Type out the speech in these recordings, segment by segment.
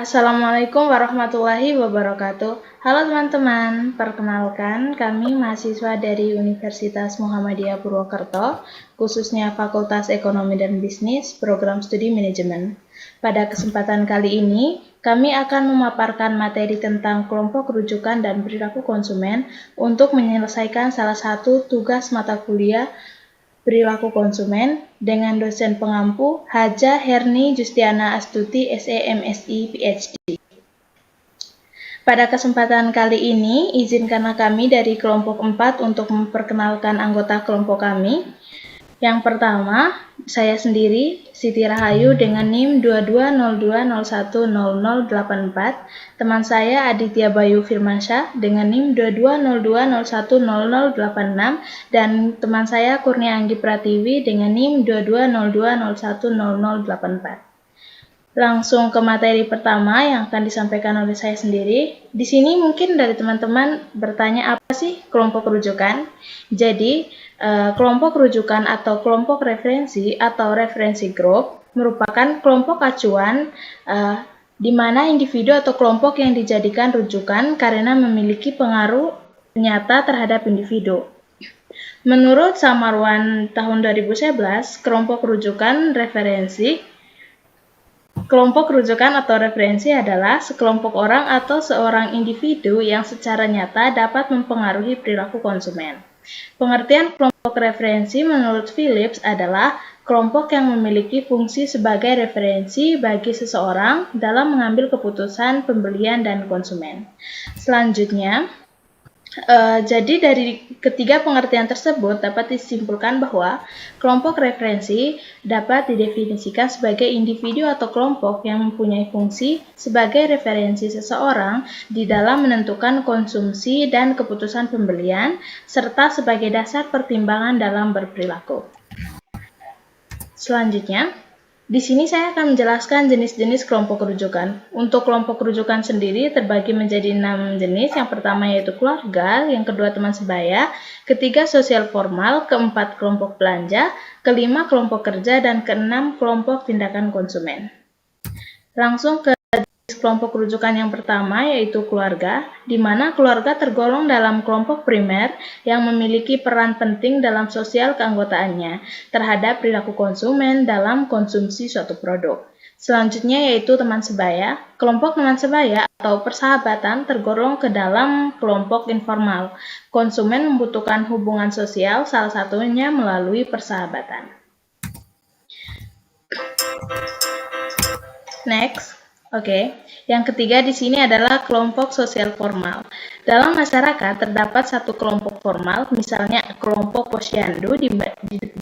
Assalamualaikum warahmatullahi wabarakatuh. Halo teman-teman, perkenalkan kami mahasiswa dari Universitas Muhammadiyah Purwokerto, khususnya Fakultas Ekonomi dan Bisnis, Program Studi Manajemen. Pada kesempatan kali ini, kami akan memaparkan materi tentang kelompok rujukan dan perilaku konsumen untuk menyelesaikan salah satu tugas mata kuliah Perilaku Konsumen dengan dosen pengampu Haja Herni Justiana Astuti SEMSI PhD. Pada kesempatan kali ini, izinkanlah kami dari kelompok 4 untuk memperkenalkan anggota kelompok kami. Yang pertama, saya sendiri, Siti Rahayu dengan NIM 2202010084. Teman saya Aditya Bayu Firmansyah dengan NIM 2202010086. Dan teman saya Kurnia Anggi Pratiwi dengan NIM 2202010084. Langsung ke materi pertama yang akan disampaikan oleh saya sendiri. Di sini mungkin dari teman-teman bertanya apa sih kelompok rujukan? Jadi, kelompok rujukan atau kelompok referensi atau referensi group merupakan kelompok acuan di mana individu atau kelompok yang dijadikan rujukan karena memiliki pengaruh nyata terhadap individu. Menurut Samarwan tahun 2011, kelompok rujukan atau referensi adalah sekelompok orang atau seorang individu yang secara nyata dapat mempengaruhi perilaku konsumen. Pengertian kelompok referensi menurut Phillips adalah kelompok yang memiliki fungsi sebagai referensi bagi seseorang dalam mengambil keputusan pembelian dan konsumen. Selanjutnya, jadi dari ketiga pengertian tersebut dapat disimpulkan bahwa kelompok referensi dapat didefinisikan sebagai individu atau kelompok yang mempunyai fungsi sebagai referensi seseorang di dalam menentukan konsumsi dan keputusan pembelian, serta sebagai dasar pertimbangan dalam berperilaku. Selanjutnya, di sini saya akan menjelaskan jenis-jenis kelompok rujukan. Untuk kelompok rujukan sendiri terbagi menjadi 6 jenis. Yang pertama yaitu keluarga, yang kedua teman sebaya, ketiga sosial formal, keempat kelompok belanja, kelima kelompok kerja, dan keenam kelompok tindakan konsumen. Langsung ke kelompok rujukan yang pertama yaitu keluarga, di mana keluarga tergolong dalam kelompok primer yang memiliki peran penting dalam sosial keanggotaannya terhadap perilaku konsumen dalam konsumsi suatu produk. Selanjutnya yaitu teman sebaya. Kelompok teman sebaya atau persahabatan tergolong ke dalam kelompok informal. Konsumen membutuhkan hubungan sosial, salah satunya melalui persahabatan. Next. Oke, yang ketiga di sini adalah kelompok sosial formal. Dalam masyarakat terdapat satu kelompok formal, misalnya kelompok posyandu, di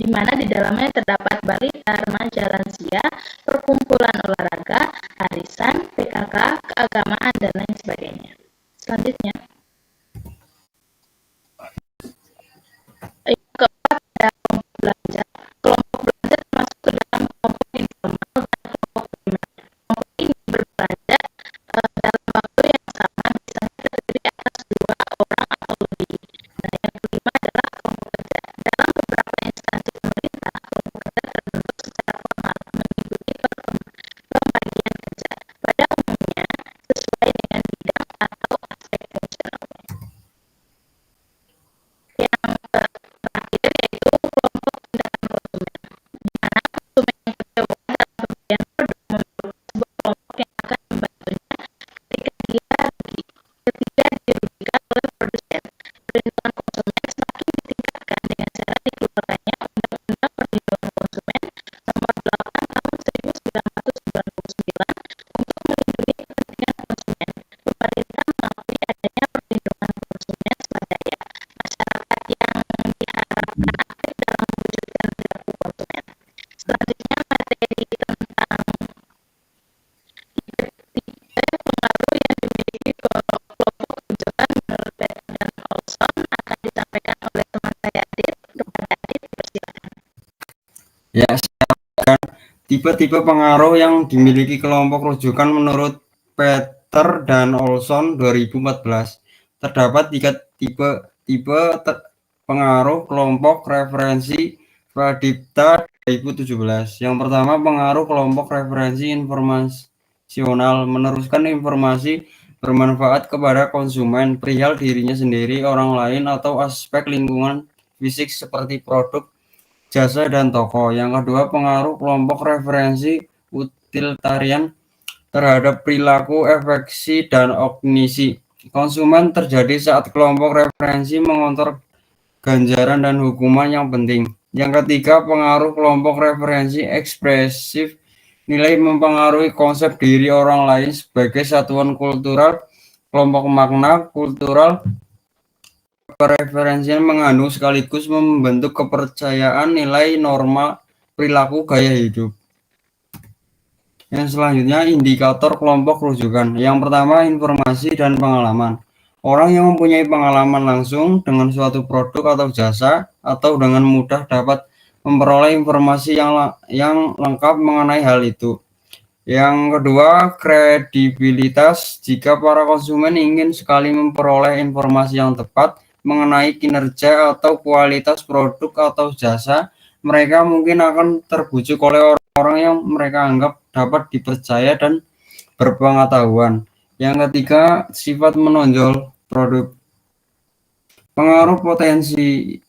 mana di dalamnya terdapat balita, remaja, lansia, perkumpulan olahraga, arisan, PKK, keagamaan, dan lain sebagainya. Selanjutnya, yang keempat adalah kelompok belanja. Kelompok belanja termasuk ke dalam kelompok informal dan kelompok primer. Kelompok ini berbelanja dalam waktu yang sama, misalnya terdiri atas 2 orang atau lebih. Nah, yang kelima adalah kelompok kerja. Dalam beberapa instansi pemerintah, kelompok kerja terbentuk secara formal, mengikuti pembagian kerja, pada umumnya sesuai dengan bidang atau aspek fungsionalnya. Yang terakhir yaitu kelompok tindakan konsumen, di mana konsumen yang kecewa dalam pembelian produk memerlukan sebuah kelompok yang akan membantunya ketika dirugikan oleh produsen. Perlindungan konsumen semakin ditingkatkan dengan cara dikeluarkannya Undang-Undang Perlindungan Konsumen Nomor 8 Tahun 1999 untuk melindungi kepentingan konsumen. Pemerintah mengakui adanya perlindungan konsumen swadaya, masyarakat yang diharapkan aktif dalam mewujudkan perilaku konsumen. Selanjutnya materi tentang tipe pengaruh yang dimiliki kelompok rujukan menurut Peter dan Olson akan disampaikan oleh teman saya Adit. Kepada Adit, persilakan. Ya, saya akan tipe-tipe pengaruh yang dimiliki kelompok rujukan menurut Peter dan Olson 2014. Terdapat 3 tipe pengaruh kelompok referensi Pradipta 2017. Yang pertama, pengaruh kelompok referensi situasional, meneruskan informasi bermanfaat kepada konsumen perihal dirinya sendiri, orang lain, atau aspek lingkungan fisik seperti produk, jasa, dan toko. Yang kedua, pengaruh kelompok referensi utilitarian terhadap perilaku efeksi dan kognisi konsumen terjadi saat kelompok referensi mengontrol ganjaran dan hukuman yang penting. Yang ketiga, pengaruh kelompok referensi ekspresif nilai mempengaruhi konsep diri orang lain sebagai satuan kultural, kelompok makna kultural preferensial mengandung sekaligus membentuk kepercayaan nilai norma perilaku gaya hidup. Yang selanjutnya, indikator kelompok rujukan. Yang pertama, informasi dan pengalaman. Orang yang mempunyai pengalaman langsung dengan suatu produk atau jasa atau dengan mudah dapat memperoleh informasi yang lengkap mengenai hal itu. Yang kedua, kredibilitas. Jika para konsumen ingin sekali memperoleh informasi yang tepat mengenai kinerja atau kualitas produk atau jasa, mereka mungkin akan terbujuk oleh orang yang mereka anggap dapat dipercaya dan berpengetahuan. Yang ketiga, sifat menonjol produk. Pengaruh potensi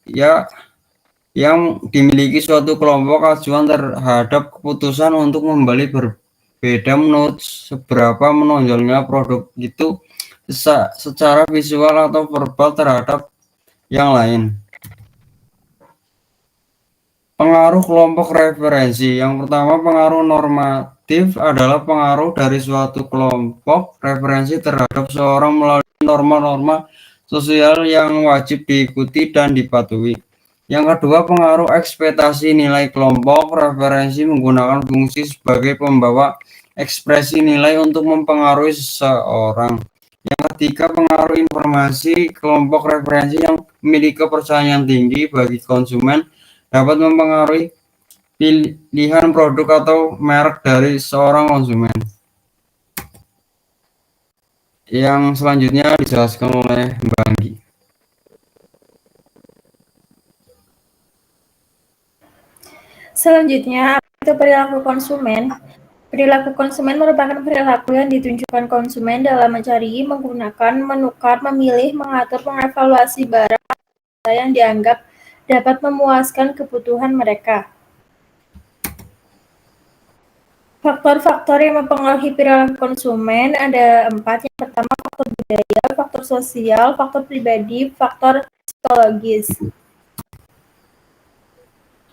yang dimiliki suatu kelompok acuan terhadap keputusan untuk membeli berbeda menurut seberapa menonjolnya produk itu secara visual atau verbal terhadap yang lain. Pengaruh kelompok referensi. Yang pertama, pengaruh normatif adalah pengaruh dari suatu kelompok referensi terhadap seorang melalui norma-norma sosial yang wajib diikuti dan dipatuhi. Yang kedua, pengaruh ekspektasi nilai kelompok referensi menggunakan fungsi sebagai pembawa ekspresi nilai untuk mempengaruhi seseorang. Yang ketiga, pengaruh informasi kelompok referensi yang memiliki kepercayaan tinggi bagi konsumen dapat mempengaruhi pilihan produk atau merek dari seorang konsumen. Yang selanjutnya dijelaskan oleh Mbak Anggi. Selanjutnya, itu perilaku konsumen. Perilaku konsumen merupakan perilaku yang ditunjukkan konsumen dalam mencari, menggunakan, menukar, memilih, mengatur, mengevaluasi barang yang dianggap dapat memuaskan kebutuhan mereka. Faktor-faktor yang mempengaruhi perilaku konsumen ada 4. Yang pertama, faktor budaya, faktor sosial, faktor pribadi, faktor psikologis.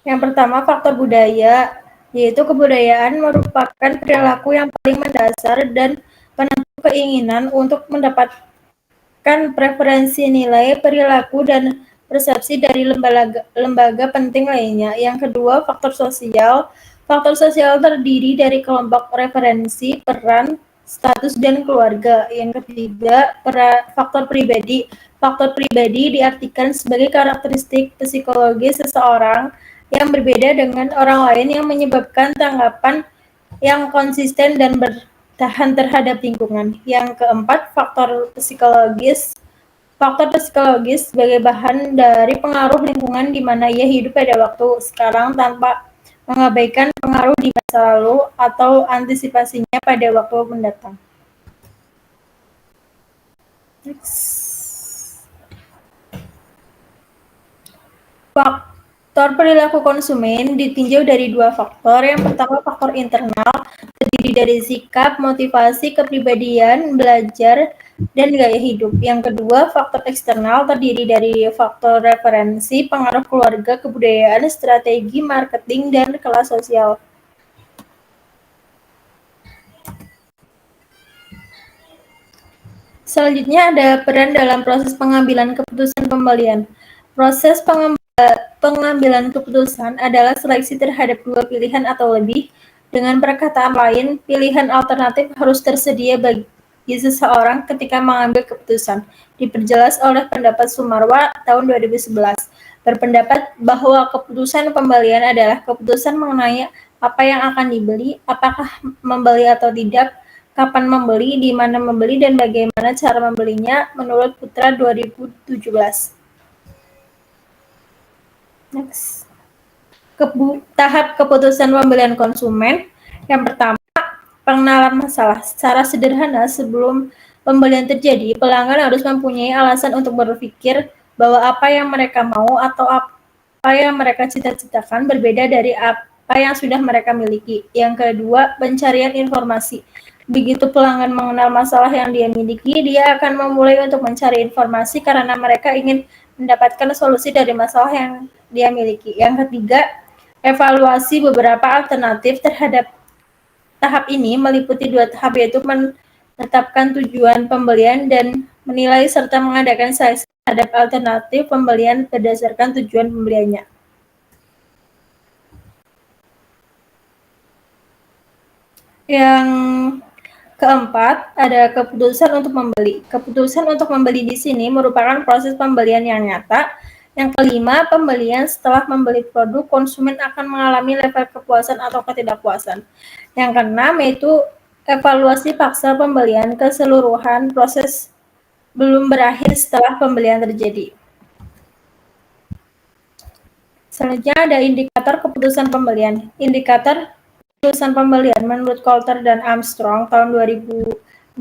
Yang pertama, faktor budaya, yaitu kebudayaan merupakan perilaku yang paling mendasar dan penentu keinginan untuk mendapatkan preferensi nilai, perilaku, dan persepsi dari lembaga penting lainnya. Yang kedua, faktor sosial. Faktor sosial terdiri dari kelompok referensi, peran, status, dan keluarga. Yang ketiga, faktor pribadi. Faktor pribadi diartikan sebagai karakteristik psikologis seseorang yang berbeda dengan orang lain yang menyebabkan tanggapan yang konsisten dan bertahan terhadap lingkungan. Yang keempat, faktor psikologis. Faktor psikologis sebagai bahan dari pengaruh lingkungan di mana ia hidup pada waktu sekarang tanpa mengabaikan pengaruh di masa lalu atau antisipasinya pada waktu mendatang. Faktor perilaku konsumen ditinjau dari 2 faktor. Yang pertama, faktor internal, terdiri dari sikap, motivasi, kepribadian, belajar, dan gaya hidup. Yang kedua, faktor eksternal, terdiri dari faktor referensi, pengaruh keluarga, kebudayaan, strategi, marketing, dan kelas sosial. Selanjutnya ada peran dalam proses pengambilan keputusan pembelian. Proses pengambilan keputusan adalah seleksi terhadap 2 pilihan atau lebih. Dengan perkataan lain, pilihan alternatif harus tersedia bagi seseorang ketika mengambil keputusan. Diperjelas oleh pendapat Sumarwa tahun 2011. Berpendapat bahwa keputusan pembelian adalah keputusan mengenai apa yang akan dibeli, apakah membeli atau tidak, kapan membeli, di mana membeli, dan bagaimana cara membelinya, menurut Putra 2017. Next. Tahap keputusan pembelian konsumen. Yang pertama, pengenalan masalah. Secara sederhana, sebelum pembelian terjadi, pelanggan harus mempunyai alasan untuk berpikir bahwa apa yang mereka mau atau apa yang mereka cita-citakan berbeda dari apa yang sudah mereka miliki. Yang kedua, pencarian informasi. Begitu pelanggan mengenal masalah yang dia miliki, dia akan memulai untuk mencari informasi karena mereka ingin mendapatkan solusi dari masalah yang dia miliki. Yang ketiga, evaluasi beberapa alternatif terhadap tahap ini meliputi 2 tahap, yaitu menetapkan tujuan pembelian dan menilai serta mengadakan seleksi terhadap alternatif pembelian berdasarkan tujuan pembeliannya. Yang keempat, ada keputusan untuk membeli. Keputusan untuk membeli di sini merupakan proses pembelian yang nyata. Yang kelima, pembelian setelah membeli produk, konsumen akan mengalami level kepuasan atau ketidakpuasan. Yang keenam, yaitu evaluasi paksa pembelian keseluruhan proses belum berakhir setelah pembelian terjadi. Selanjutnya ada indikator keputusan pembelian. Indikator keputusan pembelian menurut Coulter dan Armstrong tahun 2016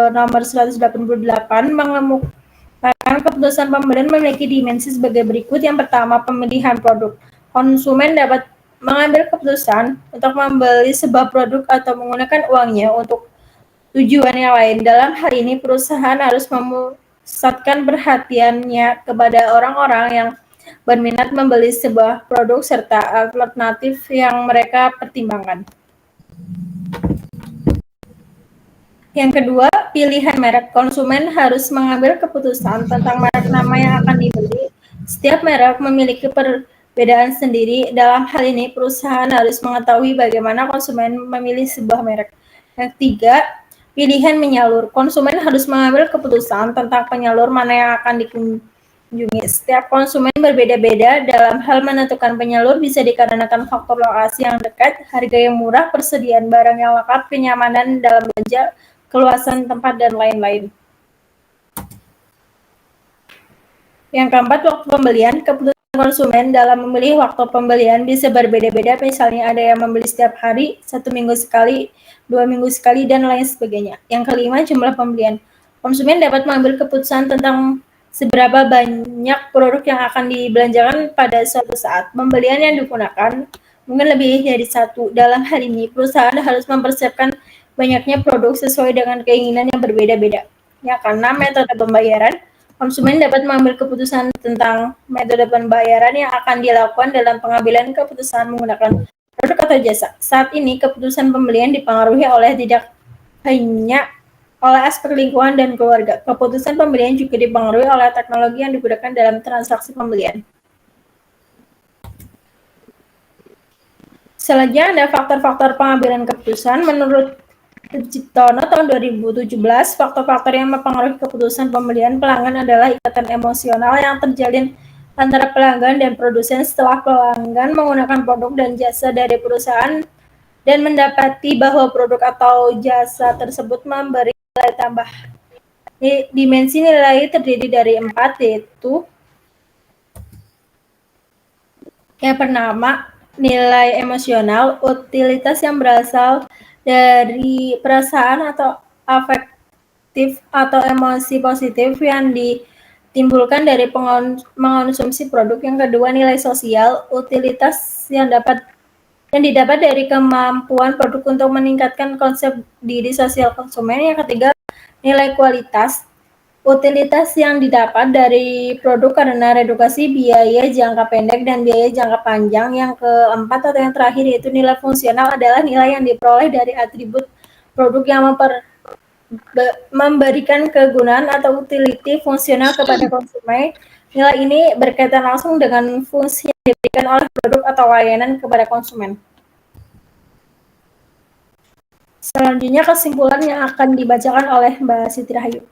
nomor 188 mengemukakan keputusan pembelian memiliki dimensi sebagai berikut. Yang pertama, pemilihan produk. Konsumen dapat mengambil keputusan untuk membeli sebuah produk atau menggunakan uangnya untuk tujuan yang lain. Dalam hal ini, perusahaan harus memusatkan perhatiannya kepada orang-orang yang berminat membeli sebuah produk serta alternatif yang mereka pertimbangkan. Yang kedua, pilihan merek. Konsumen harus mengambil keputusan tentang merek nama yang akan dibeli. Setiap merek memiliki perbedaan sendiri. Dalam hal ini, perusahaan harus mengetahui bagaimana konsumen memilih sebuah merek. Yang ketiga, pilihan menyalur. Konsumen harus mengambil keputusan tentang penyalur mana yang akan dikunjungi. Setiap konsumen berbeda-beda dalam hal menentukan penyalur, bisa dikarenakan faktor lokasi yang dekat, harga yang murah, persediaan barang yang lengkap, kenyamanan dalam belanja, keluasan tempat, dan lain-lain. Yang keempat, waktu pembelian. Keputusan konsumen dalam memilih waktu pembelian bisa berbeda-beda. Misalnya ada yang membeli setiap hari, 1 minggu sekali, 2 minggu sekali, dan lain sebagainya. Yang kelima, jumlah pembelian. Konsumen dapat mengambil keputusan tentang seberapa banyak produk yang akan dibelanjakan pada suatu saat. Pembelian yang digunakan mungkin lebih dari satu. Dalam hal ini, perusahaan harus mempersiapkan banyaknya produk sesuai dengan keinginan yang berbeda-beda. Ya, karena metode pembayaran, konsumen dapat mengambil keputusan tentang metode pembayaran yang akan dilakukan dalam pengambilan keputusan menggunakan produk atau jasa. Saat ini, keputusan pembelian dipengaruhi oleh tidak hanya oleh aspek lingkungan dan keluarga. Keputusan pembelian juga dipengaruhi oleh teknologi yang digunakan dalam transaksi pembelian. Selanjutnya ada faktor-faktor pengambilan keputusan. Menurut Ciptono tahun 2017, faktor-faktor yang mempengaruhi keputusan pembelian pelanggan adalah ikatan emosional yang terjalin antara pelanggan dan produsen setelah pelanggan menggunakan produk dan jasa dari perusahaan dan mendapati bahwa produk atau jasa tersebut memberi nilai tambah. Dimensi nilai terdiri dari 4, yaitu yang pertama, nilai emosional, utilitas yang berasal dari perasaan atau afektif atau emosi positif yang ditimbulkan dari mengonsumsi produk. Yang kedua, nilai sosial, utilitas yang didapat dari kemampuan produk untuk meningkatkan konsep diri sosial konsumen. Yang ketiga, nilai kualitas, utilitas yang didapat dari produk karena reduksi biaya jangka pendek dan biaya jangka panjang. Yang keempat atau yang terakhir yaitu nilai fungsional, adalah nilai yang diperoleh dari atribut produk yang memberikan kegunaan atau utility fungsional kepada konsumen. Nilai ini berkaitan langsung dengan fungsi yang diberikan oleh produk atau layanan kepada konsumen. Selanjutnya kesimpulan yang akan dibacakan oleh Mbak Siti Rahayu.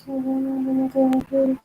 masalah